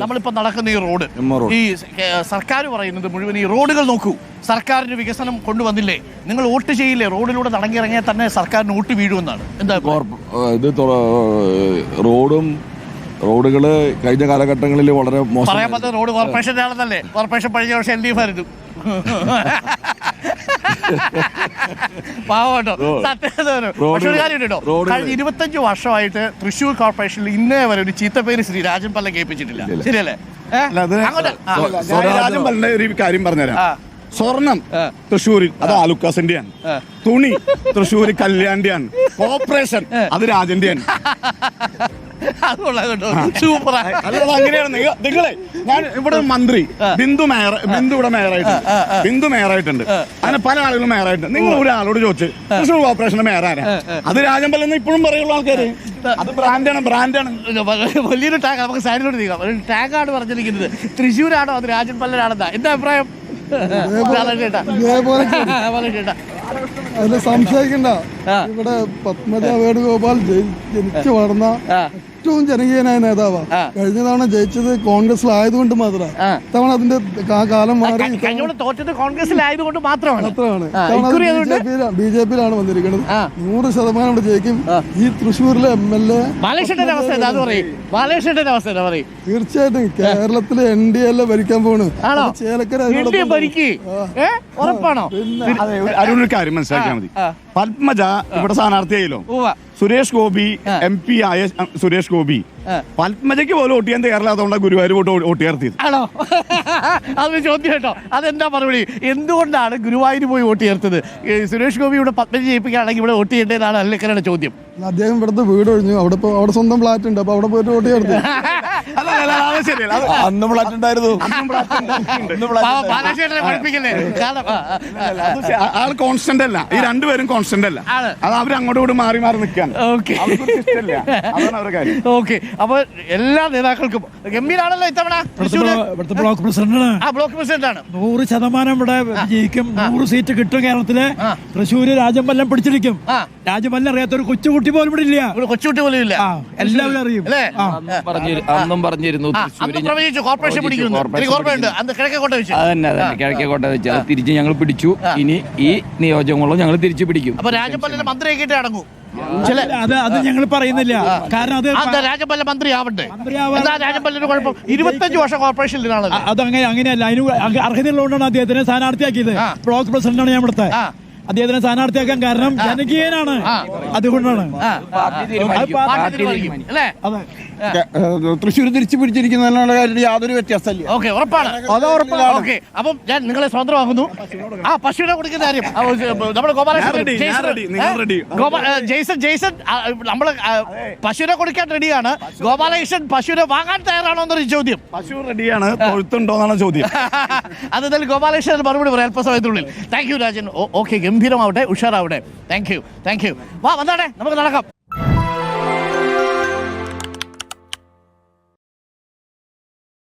നമ്മളിപ്പോൾ നടക്കുന്ന ഈ റോഡ് ഈ സർക്കാർ പറയുന്നത് മുഴുവൻ ഈ റോഡുകൾ നോക്കൂ, സർക്കാരിന് വികസനം കൊണ്ടുവന്നില്ലേ, നിങ്ങൾ വോട്ട് ചെയ്യില്ലേ, റോഡിലൂടെ നടങ്ങിയിറങ്ങിയാൽ തന്നെ സർക്കാരിന് വോട്ട് വീഴുമെന്നാണ്. എന്താ ഇത് റോഡുകള് കഴിഞ്ഞ കാലഘട്ടങ്ങളിൽ വളരെ മോശം. പറയാൻ പറ്റുന്ന റോഡ് കോർപ്പറേഷൻ്റെ ആണെന്നല്ലേ? കോർപ്പറേഷൻ കഴിഞ്ഞ വർഷം LDF ആയിരുന്നു. പാവട്ടോ സത്യം കാര്യമുണ്ടോ? കഴിഞ്ഞ 25 വർഷമായിട്ട് തൃശ്ശൂർ കോർപ്പറേഷനിൽ ഇന്നേ വരെ ഒരു ചീത്തപ്പേര് ശ്രീ രാജൻ പല്ലൻ കേൾപ്പിച്ചിട്ടില്ല. ശരിയല്ലേ? രാജൻ പല്ലന്റെ ഒരു കാര്യം പറഞ്ഞുതരാം. സ്വർണം തൃശ്ശൂരിൽ അത് ആലുക്കാസിന്റെയാണ്, തുണി തൃശ്ശൂർ കല്യാണിന്റെയാണ്, കോർപ്പറേഷൻ അത് രാജന്റെയാണ്. അങ്ങനെയാണ് നിങ്ങളെ. ഞാൻ ഇവിടെ മന്ത്രി ബിന്ദു ഇവിടെ മേയറായിട്ടുണ്ട്. അങ്ങനെ പല ആളുകളും മേയറായിട്ടുണ്ട്. നിങ്ങൾ ഒരാളോട് ചോദിച്ചു തൃശ്ശൂർ കോർപ്പറേഷന്റെ മേയറാണ്, അത് രാജൻ പല്ലെന്ന് ഇപ്പോഴും പറയുള്ള ആൾക്കാര്. അത് ബ്രാൻഡാണ്. വലിയൊരു ടാഗ് നമുക്ക് സൈഡിലോട്ട് നീക്കാം. ഒരു ടാഗാണ് പറഞ്ഞിരിക്കുന്നത്. തൃശ്ശൂരാണോ അത് രാജൻ പല്ലനാണെന്നാ എന്താ അഭിപ്രായം? അതിൽ സംശയിക്കണ്ട. ഇവിടെ പത്മജ വേണുഗോപാൽ ജനിച്ചു വളർന്ന ഏറ്റവും ജനകീയനായ നേതാവാ. കഴിഞ്ഞ തവണ ജയിച്ചത് കോൺഗ്രസിലായതുകൊണ്ട് മാത്രമാണ്. തവണ അതിന്റെ കാലം മാറി തോറ്റത് കോൺഗ്രസിലായതുകൊണ്ട് മാത്രമാണ്. BJP-യിലാണ് വന്നിരിക്കുന്നത്. 100% ഇവിടെ ജയിക്കും. ഈ തൃശ്ശൂരിലെ MLA തീർച്ചയായിട്ടും കേരളത്തിലെ NDA ഭരിക്കാൻ പോണ്. ചേലക്കര അരുണൊരു കാര്യം മനസ്സിലാക്കിയാൽ മതി. പത്മജ ഇവിടെ സ്ഥാനാർത്ഥിയായല്ലോ. സുരേഷ് ഗോപി MP ആയ സുരേഷ് ഗോപി പത്മജയ്ക്ക് പോലും വോട്ട് ചെയ്യാൻ തയ്യാറില്ലാത്തതുകൊണ്ടാണ് ഗുരുവായൂർ വോട്ട് ചേർത്തിയത്. ആണോ? അതൊരു ചോദ്യം കേട്ടോ. അതെന്താ മറുപടി? എന്തുകൊണ്ടാണ് ഗുരുവായൂർ പോയി വോട്ട് ചേർത്തത്? സുരേഷ് ഗോപി ഇവിടെ പത്മജ ജയിപ്പിക്കുകയാണെങ്കിൽ ഇവിടെ വോട്ട് ചെയ്യേണ്ടതാണ് അല്ലേക്കരുടെ ചോദ്യം. അദ്ദേഹം ഇവിടുത്തെ വീട് ഒഴിഞ്ഞു. അവിടെ സ്വന്തം ഫ്ലാറ്റ് ഉണ്ട്. അപ്പൊ അവിടെ പോയിട്ട് വോട്ട് ചേർത്ത്. അന്ന് ഫ്ലാറ്റ് ഉണ്ടായിരുന്നു. ആൾ കോൺസ്റ്റന്റ് അല്ല. ഈ രണ്ടുപേരും കോൺസ്റ്റന്റ് അല്ല. അത് അവർ അങ്ങോട്ടും ഇങ്ങോട്ടും മാറി മാറി നിൽക്കാൻ. ഓക്കെ, അപ്പൊ എല്ലാ നേതാക്കൾക്കും ഗംഭീരാണല്ലോ ഇത്തവണ. ബ്ലോക്ക് പ്രസിഡന്റാണ്. ബ്ലോക്ക് പ്രസിഡന്റാണ്. 100% ഇവിടെ ജയിക്കും. 100 സീറ്റ് കിട്ടും കേരളത്തില്. തൃശ്ശൂര് രാജൻ പല്ലൻ പിടിച്ചിരിക്കും. രാജൻ പല്ലൻ അറിയാത്ത ഒരു കൊച്ചുകുട്ടി പോലും ഇവിടെ ഇല്ല. കൊച്ചുകുട്ടി പോലും ഇല്ല. എല്ലാവരും അറിയും. അന്നും പറഞ്ഞിരുന്നു കോർപ്പറേഷൻ പിടിക്കുന്നു. കിഴക്കേക്കോട്ട വെച്ച് അത് തിരിച്ച് ഞങ്ങൾ പിടിച്ചു. ഇനി ഈ നിയോജകങ്ങളും ഞങ്ങൾ തിരിച്ചു പിടിക്കും. അപ്പൊ രാജപ്പല്ലിന്റെ മന്ത്രിയാക്കിയിട്ട് അടങ്ങും. അത് ഞങ്ങൾ പറയുന്നില്ല. കാരണം അത് രാജപ്പല്ല മന്ത്രി ആവട്ടെ. രാജപ്പല്ലിന് കുഴപ്പം. 25 വർഷം കോർപ്പറേഷനിലാണ്. അങ്ങനെയല്ല. അതിന് അർഹതയുള്ളതുകൊണ്ടാണ് അദ്ദേഹത്തിനെ സ്ഥാനാർത്ഥിയാക്കിയത്. ബ്ലോക്ക് പ്രസിഡന്റാണ് ഞാൻ ഇവിടുത്തെ. അദ്ദേഹത്തിനെ സ്ഥാനാർത്ഥിയാക്കാൻ കാരണം ജനകീയനാണ്. അതുകൊണ്ടാണ് തൃശ്ശൂർ തിരിച്ചു പിടിച്ചിരിക്കുന്നതിനുള്ള കാര്യത്തിൽ യാതൊരു വ്യത്യാസമില്ല. ഓക്കെ, ഉറപ്പാണ്. ഓക്കെ, അപ്പം ഞാൻ നിങ്ങളെ സ്വതന്ത്രമാക്കുന്നു. ആ പശുവിനെ കൊടുക്കുന്ന കാര്യം നമ്മുടെ ജെയ്സൺ നമ്മള് പശുവിനെ കൊടുക്കാൻ റെഡിയാണ്. ഗോപാലകൃഷ്ണൻ പശുവിനെ വാങ്ങാൻ തയ്യാറാണോ എന്നൊരു ചോദ്യം. പശു റെഡിയാണ്, തൊഴുത്തുണ്ടോന്നാണ് ചോദ്യം. അത് എന്തായാലും ഗോപാലകൃഷ്ണൻ മറുപടി പറയാം അല്പസമയത്തിനുള്ളിൽ. Thank you Rajan. ഓക്കെ, ഗംഭീരമാവട്ടെ, ഉഷാറാവട്ടെ. Thank you. വാ, വന്നാട്ടെ, നമുക്ക് നടക്കാം.